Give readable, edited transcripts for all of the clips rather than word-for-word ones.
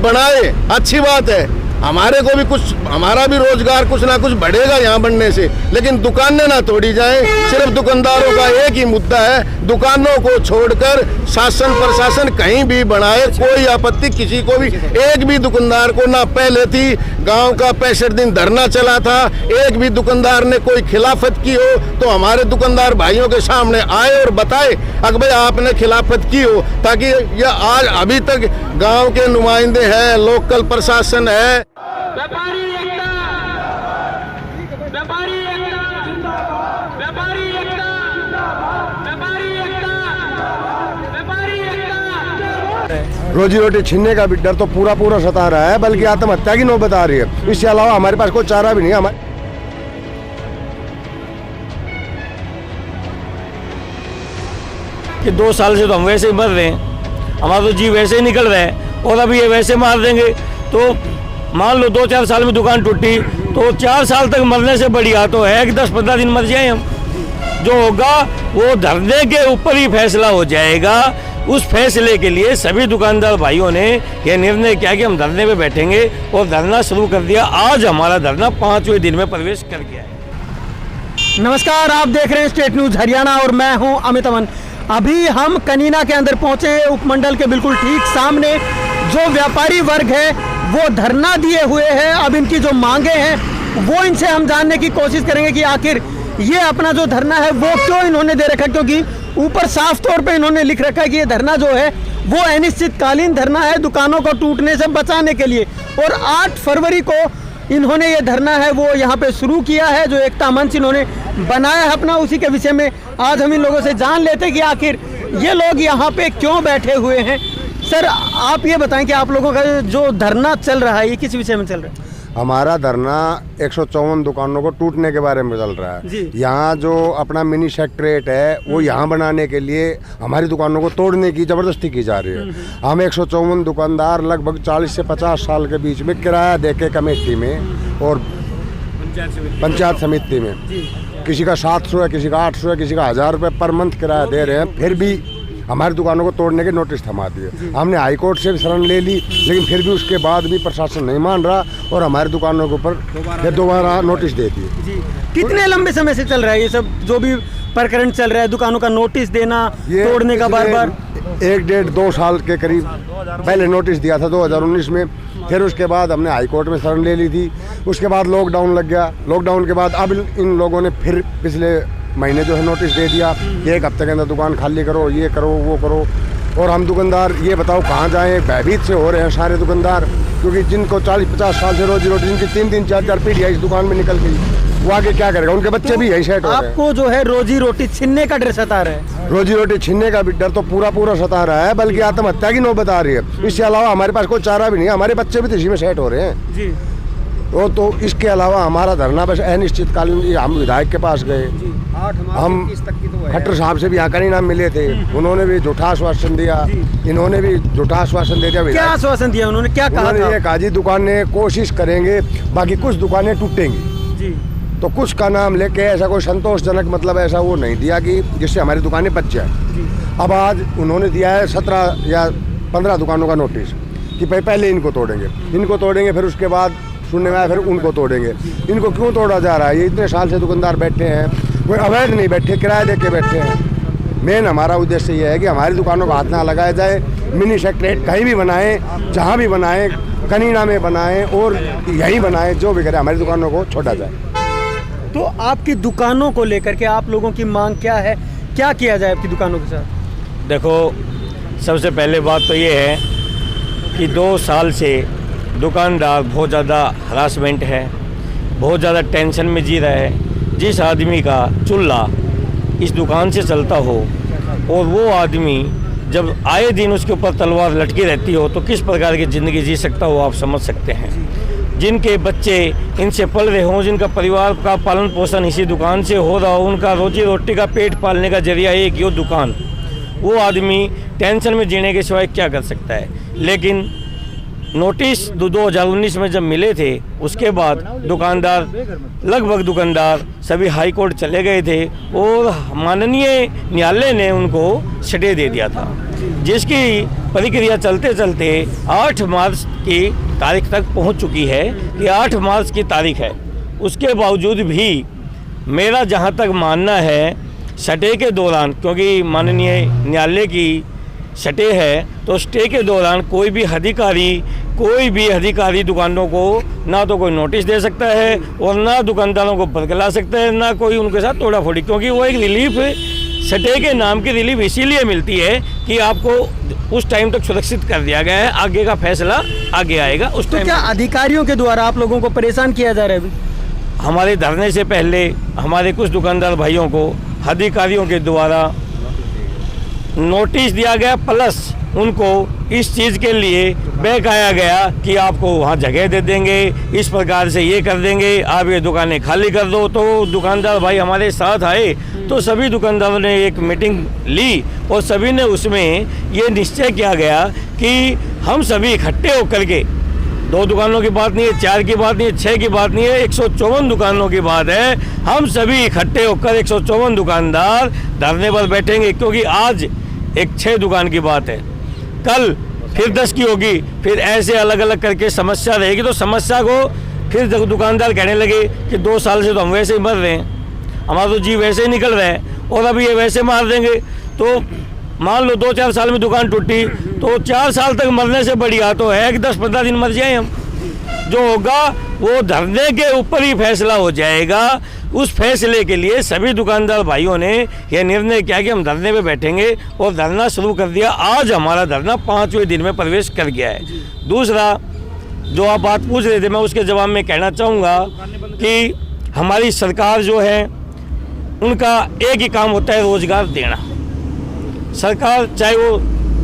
बनाए, अच्छी बात है, हमारे को भी कुछ, हमारा भी रोजगार कुछ ना कुछ बढ़ेगा यहाँ बनने से, लेकिन दुकानें ना तोड़ी जाएं। सिर्फ दुकानदारों का एक ही मुद्दा है, दुकानों को छोड़कर शासन प्रशासन कहीं भी बनाए, कोई आपत्ति किसी को भी, एक भी दुकानदार को ना। पहले थी गांव का 65 दिन धरना चला था, एक भी दुकानदार ने कोई खिलाफत की हो तो हमारे दुकानदार भाइयों के सामने आए और बताए अगर भाई आपने खिलाफत की हो, ताकि यह आज अभी तक गांव के नुमाइंदे हैं, लोकल प्रशासन है। व्यापारी एकता, व्यापारी एकता, व्यापारी एकता, व्यापारी एकता, व्यापारी एकता। रोजी रोटी छीनने का भी डर तो पूरा पूरा सता रहा है, बल्कि आत्महत्या की नौबत आ रही है। इसके अलावा हमारे पास कोई चारा भी नहीं है। हमारे कि 2 साल से तो हम वैसे ही मर रहे हैं, हमारा तो जी वैसे ही निकल रहा है, और अभी ये वैसे मार देंगे तो मान लो 2-4 साल में दुकान टूटी तो 4 साल तक मरने से बढ़िया तो है कि 10-15 दिन मर जाए हम। जो होगा वो धरने के ऊपर ही फैसला हो जाएगा। उस फैसले के लिए सभी दुकानदार भाइयों ने यह निर्णय किया कि हम धरने पे बैठेंगे और धरना शुरू कर दिया। आज हमारा धरना 5वें दिन में प्रवेश कर गया है। नमस्कार, आप देख रहे हैं स्टेट न्यूज हरियाणा और मैं हूं अमित अमन। अभी हम कनीना के अंदर पहुंचे, उपमंडल के बिल्कुल ठीक सामने जो व्यापारी वर्ग है वो धरना दिए हुए हैं। अब इनकी जो मांगे हैं वो इनसे हम जानने की कोशिश करेंगे कि आखिर ये अपना जो धरना है वो क्यों इन्होंने दे रखा है, क्योंकि ऊपर साफ तौर पे इन्होंने लिख रखा है कि ये धरना जो है वो अनिश्चितकालीन धरना है, दुकानों को टूटने से बचाने के लिए। और 8 फरवरी को इन्होंने ये धरना है वो यहाँ पे शुरू किया है, जो एकता मंच इन्होंने बनाया है अपना। उसी के विषय में आज हम इन लोगों से जान लेते हैं कि आखिर ये लोग यहाँ पे क्यों बैठे हुए हैं। सर, आप ये बताएं कि आप लोगों का जो धरना चल रहा है ये किस विषय में चल रहा है? हमारा धरना 154 दुकानों को टूटने के बारे में चल रहा है। यहाँ जो अपना मिनी सेक्रेटरीट है वो यहाँ बनाने के लिए हमारी दुकानों को तोड़ने की जबरदस्ती की जा रही है। हम 154 दुकानदार लगभग 40 से 50 साल के बीच में किराया देके कमेटी में और पंचायत समिति में, किसी का 700 है, किसी का 800 है, किसी का 1000 रुपये पर मंथ किराया दे रहे हैं, फिर भी हमारी दुकानों को तोड़ने के नोटिस थमा दिए। हमने हाई कोर्ट से भी शरण ले ली, लेकिन फिर भी उसके बाद भी प्रशासन नहीं मान रहा और हमारी दुकानों के ऊपर फिर दोबारा नोटिस दे दिए। कितने लंबे समय से चल रहा है ये सब जो भी प्रकरण चल रहा है, दुकानों का नोटिस देना, तोड़ने का बार बार? 1-1.5-2 साल के करीब पहले नोटिस दिया था 2019 में, फिर उसके बाद हमने हाई कोर्ट में शरण ले ली थी। उसके बाद लॉकडाउन लग गया, लॉकडाउन के बाद अब इन लोगों ने फिर पिछले महीने जो है नोटिस दे दिया कि 1 हफ्ते के अंदर दुकान खाली करो, ये करो, वो करो। और हम दुकानदार ये बताओ कहाँ जाएं, भयभीत से हो रहे हैं सारे दुकानदार, क्योंकि जिनको 40-50 साल से रोजी रोटी, जिनकी 3-3, 4-4 पीढ़ियाँ इस दुकान में निकल गई, वो आगे क्या करेगा? उनके बच्चे भी यही सेट हो रहे हैं। आपको जो है रोजी रोटी छीनने का डर सता रहा है? रोजी रोटी छीनने का भी डर तो पूरा पूरा सता रहा है, बल्कि आत्महत्या की नौबत आ रही है। इसके अलावा हमारे पास कोई चारा भी नहीं है, हमारे बच्चे भी तो इसी में सेट हो रहे हैं जी। तो इसके अलावा हमारा धरना बस अनिश्चितकालीन। हम विधायक के पास गए, हम खट्टर साहब से भी यहाँ कहीं नाम मिले थे, उन्होंने भी झूठा आश्वासन दिया, इन्होंने भी झूठा आश्वासन दे दिया। क्या आश्वासन दिया उन्होंने, क्या कहा था? ये कहा जी दुकानें कोशिश करेंगे, बाकी कुछ दुकानें टूटेंगी जी। तो कुछ का नाम लेके ऐसा कोई संतोषजनक मतलब ऐसा वो नहीं दिया कि जिससे हमारी दुकानें बच जाए। अब आज उन्होंने दिया है 17 या 15 दुकानों का नोटिस कि पहले इनको तोड़ेंगे, फिर उसके बाद सुनने में आया फिर उनको तोड़ेंगे। इनको क्यों तोड़ा जा रहा है? ये इतने साल से दुकानदार बैठे हैं, कोई अवैध नहीं बैठे, किराया दे के बैठे हैं। मेन हमारा उद्देश्य ये है कि हमारी दुकानों का हाथ ना लगाया जाए। मिनी सेक्रेटरीट कहीं भी बनाएं, जहाँ भी बनाएं, कनीना में बनाएं और यहीं बनाएं, जो भी करें, हमारी दुकानों को छोड़ा जाए। तो आपकी दुकानों को लेकर के आप लोगों की मांग क्या है, क्या किया जाए आपकी दुकानों के साथ? देखो, सबसे पहले बात तो ये है कि 2 साल से दुकानदार बहुत ज़्यादा हरासमेंट है, बहुत ज़्यादा टेंशन में जी रहा है। जिस आदमी का चूल्हा इस दुकान से चलता हो और वो आदमी जब आए दिन उसके ऊपर तलवार लटकी रहती हो तो किस प्रकार की ज़िंदगी जी सकता हो, आप समझ सकते हैं। जिनके बच्चे इनसे पल रहे हों, जिनका परिवार का पालन पोषण इसी दुकान से हो रहा हो, उनका रोजी रोटी का पेट पालने का जरिया एक यो दुकान, वो आदमी टेंशन में जीने के सिवाय क्या कर सकता है। लेकिन नोटिस 2019 में जब मिले थे उसके बाद लगभग दुकानदार सभी हाई कोर्ट चले गए थे और माननीय न्यायालय ने उनको स्टे दे दिया था। जिसकी प्रक्रिया चलते चलते 8 मार्च की तारीख तक पहुंच चुकी है कि 8 मार्च की तारीख है। उसके बावजूद भी मेरा जहां तक मानना है, स्टे के दौरान, क्योंकि माननीय न्यायालय की स्टे है, तो स्टे के दौरान कोई भी अधिकारी दुकानों को ना तो कोई नोटिस दे सकता है और ना दुकानदारों को बरगला सकता है, ना कोई उनके साथ तोड़ा फोड़ी, क्योंकि वो एक रिलीफ, स्टे के नाम की रिलीफ इसीलिए मिलती है कि आपको उस टाइम तक सुरक्षित कर दिया गया है, आगे का फैसला आगे आएगा उस टाइम। क्या अधिकारियों के द्वारा आप लोगों को परेशान किया जा रहा है? अभी हमारे धरने से पहले हमारे कुछ दुकानदार भाइयों को अधिकारियों के द्वारा नोटिस दिया गया, प्लस उनको इस चीज़ के लिए बहकाया गया कि आपको वहाँ जगह दे देंगे, इस प्रकार से ये कर देंगे, आप ये दुकानें खाली कर दो। तो दुकानदार भाई हमारे साथ आए, तो सभी दुकानदारों ने एक मीटिंग ली और सभी ने उसमें ये निश्चय किया गया कि हम सभी इकट्ठे होकर के, 2 दुकानों की बात नहीं है, 4 की बात नहीं है, 6 की बात नहीं है, 154 दुकानों की बात है, हम सभी इकट्ठे होकर 154 दुकानदार धरने पर बैठेंगे। क्योंकि आज एक 6 दुकान की बात है, कल फिर 10 की होगी, फिर ऐसे अलग अलग करके समस्या रहेगी। तो समस्या को फिर दुकानदार कहने लगे कि 2 साल से तो हम वैसे ही मर रहे हैं, हमारा तो जी वैसे ही निकल रहा है और अभी ये वैसे मार देंगे। तो मान लो 2-4 साल में दुकान टूटी, तो 4 साल तक मरने से बढ़िया तो है कि 10-15 दिन मर जाए हम। जो होगा वो धरने के ऊपर ही फैसला हो जाएगा। उस फैसले के लिए सभी दुकानदार भाइयों ने यह निर्णय किया कि हम धरने पे बैठेंगे और धरना शुरू कर दिया। आज हमारा धरना 5वें दिन में प्रवेश कर गया है। दूसरा, जो आप बात पूछ रहे थे, मैं उसके जवाब में कहना चाहूँगा कि हमारी सरकार जो है, उनका एक ही काम होता है रोजगार देना। सरकार चाहे वो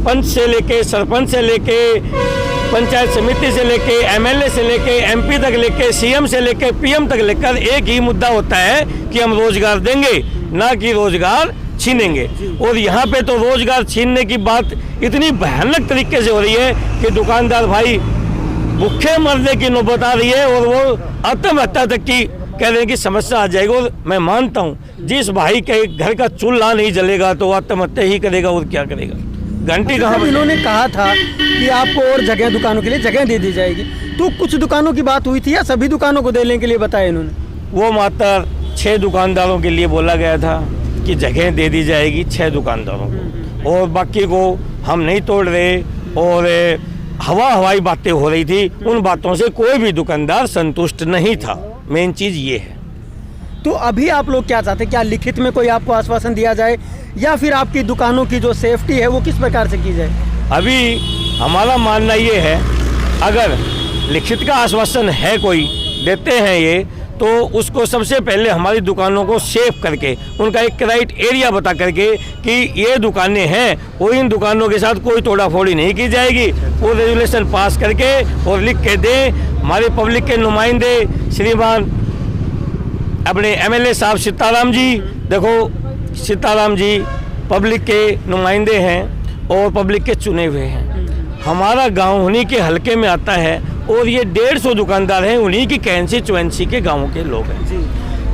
पंच से लेके, सरपंच से लेके, पंचायत समिति से लेके, एमएलए से लेके, एमपी तक लेके, सीएम से लेके पीएम तक लेकर एक ही मुद्दा होता है कि हम रोजगार देंगे, ना कि रोजगार छीनेंगे। और यहाँ पे तो रोजगार छीनने की बात इतनी भयानक तरीके से हो रही है कि दुकानदार भाई भूखे मरने की नौबत आ रही है और वो आत्महत्या तक की कह रहे हैं कि समस्या आ जाएगी। और मैं मानता हूँ, जिस भाई के घर का चूल्हा नहीं जलेगा तो आत्महत्या ही करेगा और क्या करेगा। घंटी कहाँ? इन्होंने कहा था कि आपको और जगह, दुकानों के लिए जगह दे दी जाएगी, तो कुछ दुकानों की बात हुई थी या सभी दुकानों को देने के लिए बताया इन्होंने? वो मात्र 6 दुकानदारों के लिए बोला गया था कि जगह दे दी जाएगी 6 दुकानदारों को, और बाकी को हम नहीं तोड़ रहे। और हवाई बातें हो रही थी, उन बातों से कोई भी दुकानदार संतुष्ट नहीं था। मेन चीज़ ये है। तो अभी आप लोग क्या चाहते हैं? क्या लिखित में कोई आपको आश्वासन दिया जाए या फिर आपकी दुकानों की जो सेफ्टी है वो किस प्रकार से की जाए? अभी हमारा मानना ये है, अगर लिखित का आश्वासन है, कोई देते हैं ये, तो उसको सबसे पहले हमारी दुकानों को सेफ करके, उनका एक क्राइट एरिया बता करके कि ये दुकानें हैं और इन दुकानों के साथ कोई तोड़ाफोड़ी नहीं की जाएगी, वो रेजुलेशन पास करके और लिख के दें। हमारे पब्लिक के नुमाइंदे श्रीमान अपने एमएलए साहब सीताराम जी, देखो सीताराम जी पब्लिक के नुमाइंदे हैं और पब्लिक के चुने हुए हैं। हमारा गांव उन्हीं के हलके में आता है और ये 150 दुकानदार हैं, उन्हीं की कंस्टिट्यूएंसी के गांवों के लोग हैं।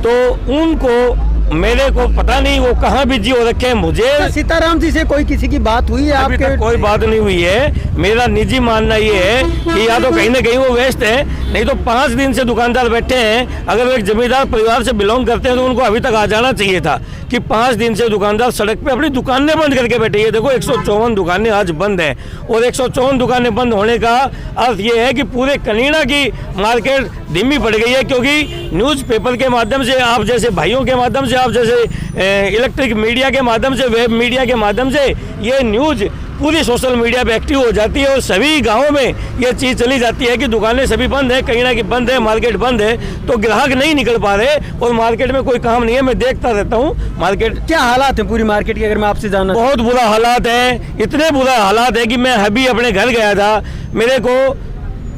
तो उनको, मेरे को पता नहीं वो कहाँ बिजी हो रखे हैं। मुझे सीताराम जी से कोई किसी की बात हुई है? अभी आपके तक कोई बात नहीं हुई है। मेरा निजी मानना ये है कि या तो कहीं ना कहीं वो व्यस्त है, नहीं तो 5 दिन से दुकानदार बैठे हैं। अगर वो एक जमींदार परिवार से बिलोंग करते हैं तो उनको अभी तक आ जाना चाहिए था कि 5 दिन से दुकानदार सड़क पे अपनी दुकानें बंद करके बैठे हैं। देखो 154 दुकानें आज बंद हैं और 154 दुकानें बंद होने का अर्थ ये है कि पूरे कनीना की मार्केट धीमी पड़ गई है। क्योंकि न्यूज़पेपर के माध्यम से, आप जैसे भाइयों के माध्यम से, आप जैसे इलेक्ट्रिक मीडिया के माध्यम से, वेब मीडिया के माध्यम से ये न्यूज़ पूरी सोशल मीडिया पे एक्टिव हो जाती है और सभी गांवों में ये चीज़ चली जाती है कि दुकानें सभी बंद है, कहीं ना कहीं बंद है, मार्केट बंद है, तो ग्राहक नहीं निकल पा रहे और मार्केट में कोई काम नहीं है। मैं देखता रहता हूँ मार्केट। क्या हालात है पूरी मार्केट की, अगर मैं आपसे जानना? बहुत बुरा हालात है, इतने बुरा हालात है कि मैं अभी अपने घर गया था, मेरे को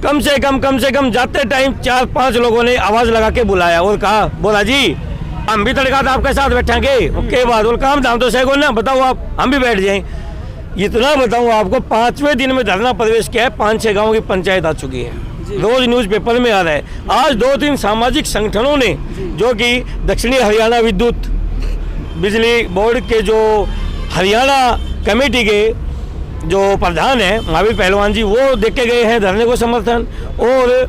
कम से कम जाते टाइम 4-5 लोगों ने आवाज़ लगा के बुलाया और कहा, बोला जी हम भी तड़का था आपके साथ बैठेंगे, उसके बाद बोल काम धाम तो सही ना, बताओ आप, हम भी बैठ जाएं। इतना बताऊं आपको, 5वें दिन में धरना प्रवेश किया है, 5-6 गाँव की पंचायत आ चुकी है, रोज न्यूज़पेपर में आ रहा है। आज 2-3 सामाजिक संगठनों ने, जो कि दक्षिणी हरियाणा विद्युत बिजली बोर्ड के जो हरियाणा कमेटी के जो प्रधान है महावीर पहलवान जी, वो देख के गए हैं धरने को समर्थन, और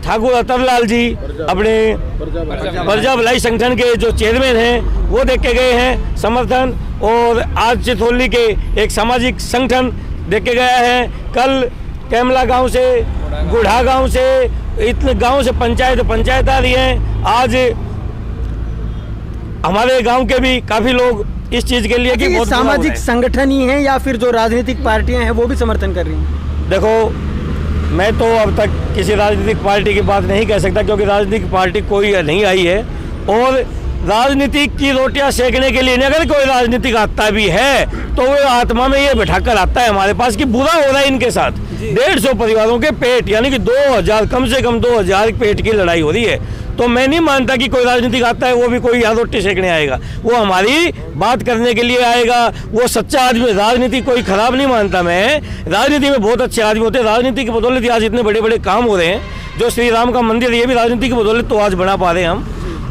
ठाकुर अतरलाल जी अपने प्रजा भलाई संगठन के जो चेयरमैन हैं वो देख के गए हैं समर्थन, और आज चिथौली के एक सामाजिक संगठन देख के गया है। कल कैमला गांव से, गुढ़ा गांव से, इतने गांव से पंचायत आ रही हैं। आज हमारे गांव के भी काफ़ी लोग इस चीज़ के लिए कि ये सामाजिक संगठन ही है या फिर जो राजनीतिक पार्टियां हैं वो भी समर्थन कर रही हैं? देखो, मैं तो अब तक किसी राजनीतिक पार्टी की बात नहीं कह सकता, क्योंकि राजनीतिक पार्टी कोई नहीं आई है, और राजनीतिक की रोटियां सेकने के लिए नहीं, अगर कोई राजनीतिक आता भी है तो वो आत्मा में ये बैठाकर आता है हमारे पास कि बुरा हो रहा है इनके साथ। 150 परिवारों के पेट, यानी कि 2000, कम से कम 2000 पेट की लड़ाई हो रही है। तो मैं नहीं मानता कि कोई राजनीतिक आता है वो भी कोई यहाँ रोटी सेकने आएगा, वो हमारी बात करने के लिए आएगा। वो सच्चा आदमी, राजनीति कोई खराब नहीं मानता मैं, राजनीति में बहुत अच्छे आदमी होते हैं। राजनीति की बदौलत आज इतने बड़े बड़े काम हो रहे हैं, जो श्री राम का मंदिर, ये भी राजनीति की बदौलत तो आज बना पा रहे हैं हम।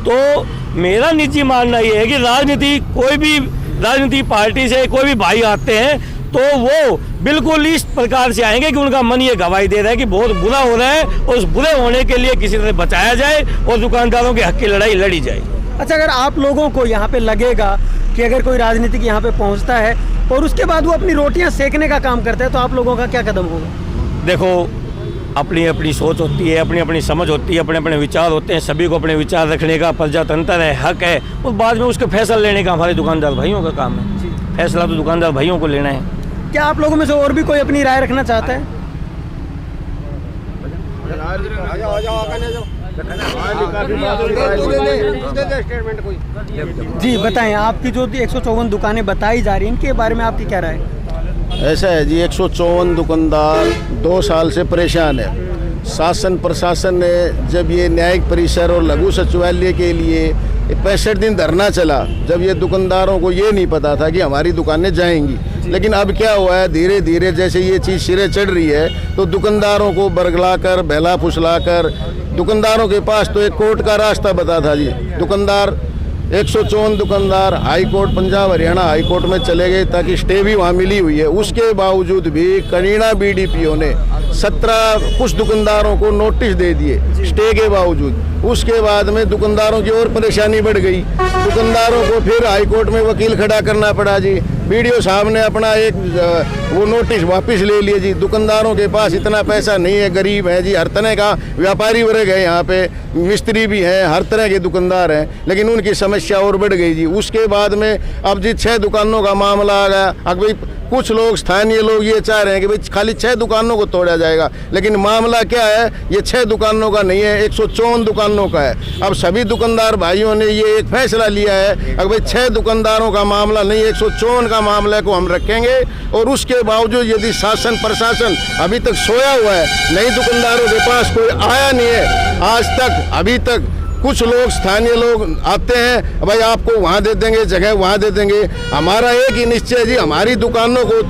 तो मेरा निजी मानना ये है कि राजनीति, कोई भी राजनीति पार्टी से कोई भी भाई आते हैं तो वो बिल्कुल इस प्रकार से आएंगे कि उनका मन ये गवाही दे रहा है कि बहुत बुरा हो रहा है, और उस बुरे होने के लिए किसी तरह बचाया जाए और दुकानदारों के हक की लड़ाई लड़ी जाए। अच्छा, अगर आप लोगों को यहाँ पे लगेगा कि अगर कोई राजनीतिक यहाँ पे पहुँचता है और उसके बाद वो अपनी रोटियाँ सेकने का काम करता है, तो आप लोगों का क्या कदम होगा? देखो, अपनी अपनी सोच होती है, अपनी अपनी समझ होती है, अपने अपने विचार होते हैं, सभी को अपने विचार रखने का प्रजातंत्र है, हक है, और बाद में उसके फैसला लेने का हमारे दुकानदार भाइयों का काम है। फैसला तो दुकानदार भाइयों को लेना है। क्या आप लोगों में से और भी कोई अपनी राय रखना चाहता है? जी बताएं, आपकी जो 154 दुकानें बताई जा रही हैं, इनके बारे में आपकी क्या राय है? ऐसा है जी, 154 दुकानदार 2 साल से परेशान है। शासन प्रशासन ने जब ये न्यायिक परिसर और लघु सचिवालय के लिए 65 दिन धरना चला, जब ये दुकानदारों को ये नहीं पता था कि हमारी दुकानें जाएंगी, लेकिन अब क्या हुआ है, धीरे धीरे जैसे ये चीज़ सिरे चढ़ रही है तो दुकानदारों को बरगलाकर, बहला फुसलाकर, दुकानदारों के पास तो एक कोर्ट का रास्ता बता था जी। दुकानदार 154 दुकानदार high court, Punjab Haryana high court में चले गए ताकि स्टे भी वहाँ मिली हुई है। उसके बावजूद भी कनीना बीडीपीओ ने 17 कुछ दुकानदारों को नोटिस दे दिए स्टे के बावजूद। उसके बाद में दुकानदारों की और परेशानी बढ़ गई, दुकानदारों को फिर हाई कोर्ट में वकील खड़ा करना पड़ा जी। बीडीओ साहब ने अपना एक वो नोटिस वापस ले लिए जी। दुकानदारों के पास इतना पैसा नहीं है, गरीब है जी, हर तरह का व्यापारी वर्ग है यहाँ पे, मिस्त्री भी हैं, हर तरह के दुकानदार हैं, लेकिन उनकी समस्या और बढ़ गई जी। उसके बाद में अब जी 6 दुकानों का मामला आ गया। अब भाई कुछ लोग, स्थानीय लोग ये चाह रहे हैं कि भाई खाली 6 दुकानों को तोड़ा जाएगा, लेकिन मामला क्या है, ये 6 दुकानों का नहीं है, 154 दुकानों का है। अब सभी दुकानदार भाइयों ने ये एक फैसला लिया है, अगर भाई 6 दुकानदारों का मामला नहीं, 154 का मामले को हम रखेंगे। और उसके बावजूद यदि शासन प्रशासन अभी तक सोया हुआ है, नई दुकानदारों के पास कोई आया नहीं है आज तक, अभी तक कुछ लोग, स्थानीय लोग आते हैं, भाई आपको वहाँ दे देंगे, जगह वहाँ दे देंगे। हमारा एक ही निश्चय जी, हमारी दुकानों को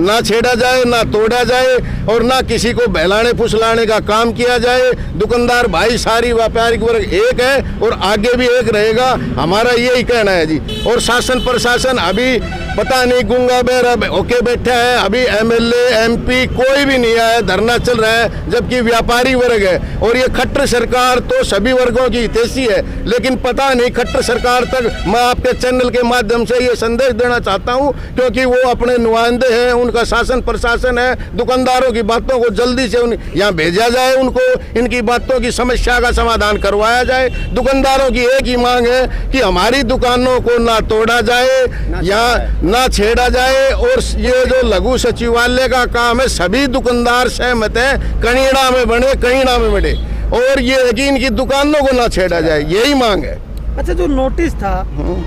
ना छेड़ा जाए, ना तोड़ा जाए, और ना किसी को बहलाने फुसलाने का काम किया जाए। दुकानदार भाई सारी व्यापारिक वर्ग एक है और आगे भी एक रहेगा, हमारा यही कहना है जी। और शासन प्रशासन अभी पता नहीं गूंगा बहरा होके बैठा है, अभी एमएलए एमपी कोई भी नहीं आया, धरना चल रहा है, जबकि व्यापारी वर्ग है। और ये खट्टर सरकार तो सभी वर्गों की हितैषी है, लेकिन पता नहीं खट्टर सरकार तक, मैं आपके चैनल के माध्यम से ये संदेश देना चाहता हूँ, क्योंकि वो अपने नुमाइंदे हैं, उनका शासन प्रशासन है, दुकानदारों की बातों को जल्दी से यहाँ भेजा जाए, उनको इनकी बातों की समस्या का समाधान करवाया जाए। दुकानदारों की एक ही मांग है कि हमारी दुकानों को ना तोड़ा जाए, यहाँ ना छेड़ा जाए, और ये जो लघु सचिवालय का काम है, सभी दुकानदार सहमत हैं, कनीड़ा में बने, कनीड़ा में बने, और ये है कि इनकी दुकानों को ना छेड़ा जाए, यही मांग है। अच्छा, जो नोटिस था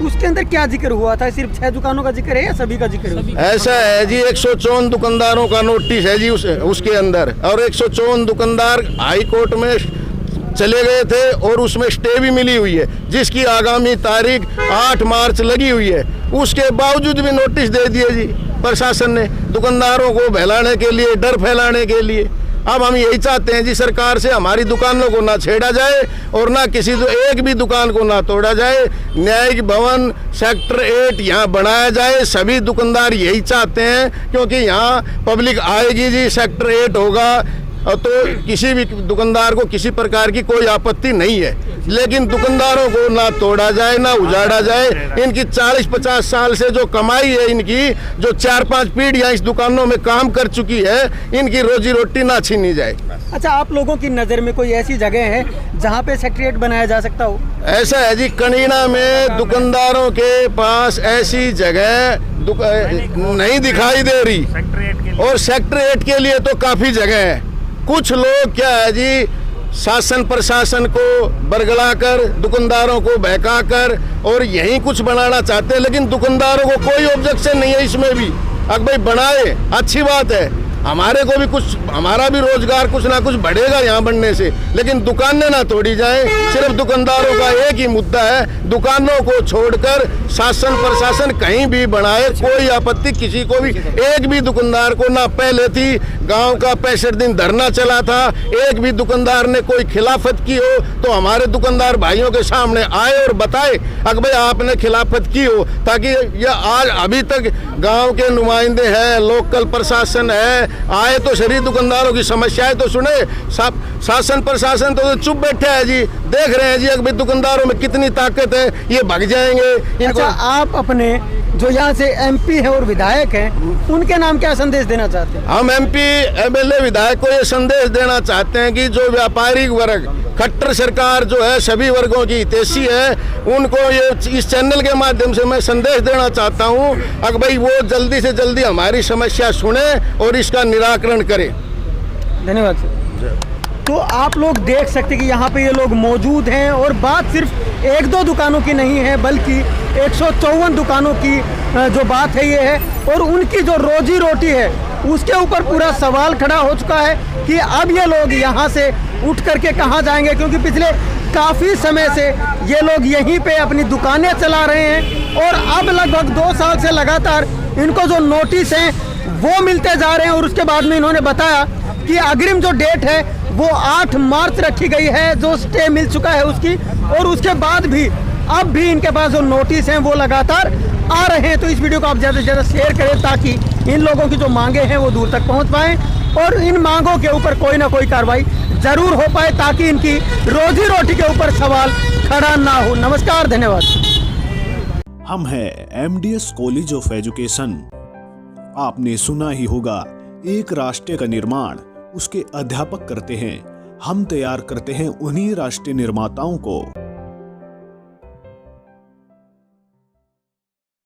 उसके अंदर क्या जिक्र हुआ था? सिर्फ 6 दुकानों का जिक्र है या सभी का जिक्र है? ऐसा है जी, 154 दुकानदारों का नोटिस है जी उसके अंदर, और 154 दुकानदार हाई कोर्ट में चले गए थे और उसमें स्टे भी मिली हुई है, जिसकी आगामी तारीख 8 मार्च लगी हुई है। उसके बावजूद भी नोटिस दे दिए जी प्रशासन ने, दुकानदारों को बहलाने के लिए, डर फैलाने के लिए। अब हम यही चाहते हैं जी सरकार से हमारी दुकानों को ना छेड़ा जाए और ना किसी एक भी दुकान को ना तोड़ा जाए। न्यायिक भवन सेक्टर 8 यहाँ बनाया जाए, सभी दुकानदार यही चाहते हैं, क्योंकि यहाँ पब्लिक आएगी जी, सेक्टर 8 होगा तो किसी भी दुकानदार को किसी प्रकार की कोई आपत्ति नहीं है। लेकिन दुकानदारों को ना तोड़ा जाए ना उजाड़ा जाए। इनकी 40-50 साल से जो कमाई है, इनकी जो 4-5 पीढ़ियां इस दुकानों में काम कर चुकी है, इनकी रोजी रोटी ना छीनी जाए। अच्छा, आप लोगों की नज़र में कोई ऐसी जगह है जहाँ पे सेक्टर 8 बनाया जा सकता हो? ऐसा है जी, कनीना में दुकानदारों के पास ऐसी जगह नहीं दिखाई दे रही, और सेक्टर 8 के लिए तो काफ़ी जगह है। कुछ लोग क्या है जी, शासन प्रशासन को बरगलाकर दुकानदारों को बहकाकर और यहीं कुछ बनाना चाहते हैं, लेकिन दुकानदारों को कोई ऑब्जेक्शन नहीं है इसमें भी। अब भाई बनाए, अच्छी बात है, हमारे को भी कुछ, हमारा भी रोजगार कुछ ना कुछ बढ़ेगा यहाँ बनने से, लेकिन दुकानें ना तोड़ी जाएं। सिर्फ दुकानदारों का एक ही मुद्दा है, दुकानों को छोड़कर शासन प्रशासन कहीं भी बनाए, कोई आपत्ति किसी को भी, एक भी दुकानदार को ना। पहले थी गांव का 65 दिन धरना चला था, एक भी दुकानदार ने कोई खिलाफत की हो तो हमारे दुकानदार भाइयों के सामने आए और बताए अगर भाई आपने खिलाफत की हो, ताकि यह आज अभी तक गाँव के नुमाइंदे हैं, लोकल प्रशासन है, आए तो शरीर दुकानदारों की समस्याएं तो सुने। शासन प्रशासन तो चुप बैठे है जी, देख रहे हैं जी अगर दुकानदारों में कितनी ताकत है, ये भाग जाएंगे इनको। अच्छा, आप अपने जो यहाँ से एमपी हैं और विधायक हैं, उनके नाम क्या संदेश देना चाहते हैं? हम एमपी एमएलए विधायक को ये संदेश देना चाहते हैं कि जो व्यापारिक वर्ग, खट्टर सरकार जो है सभी वर्गों की हितैषी है, उनको ये इस चैनल के माध्यम से मैं संदेश देना चाहता हूँ अगर भाई वो जल्दी से जल्दी हमारी समस्या सुने और इसका निराकरण करें। धन्यवाद सर। तो आप लोग देख सकते हैं कि यहाँ पे ये लोग मौजूद हैं, और बात सिर्फ 1-2 दुकानों की नहीं है, बल्कि 154 दुकानों की जो बात है ये है, और उनकी जो रोजी रोटी है उसके ऊपर पूरा सवाल खड़ा हो चुका है कि अब ये लोग यहाँ से उठ करके कहाँ जाएंगे, क्योंकि पिछले काफ़ी समय से ये लोग यहीं पे अपनी दुकानें चला रहे हैं, और अब लगभग 2 साल से लगातार इनको जो नोटिस हैं वो मिलते जा रहे हैं। और उसके बाद में इन्होंने बताया कि अग्रिम जो डेट है वो 8 मार्च रखी गई है, जो स्टे मिल चुका है उसकी, और उसके बाद भी अब भी इनके पास जो नोटिस हैं वो लगातार आ रहे हैं। तो इस वीडियो को आप ज़्यादा से ज़्यादा शेयर करें ताकि इन लोगों की जो मांगे हैं वो दूर तक पहुंच पाएँ, और इन मांगों के ऊपर कोई ना कोई कार्रवाई जरूर हो पाए, ताकि इनकी रोजी रोटी के ऊपर सवाल खड़ा ना हो। नमस्कार, धन्यवाद। हम हैं MDS कॉलेज ऑफ एजुकेशन। आपने सुना ही होगा, एक राष्ट्र का निर्माण उसके अध्यापक करते हैं, हम तैयार करते हैं उन्हीं राष्ट्रीय निर्माताओं को।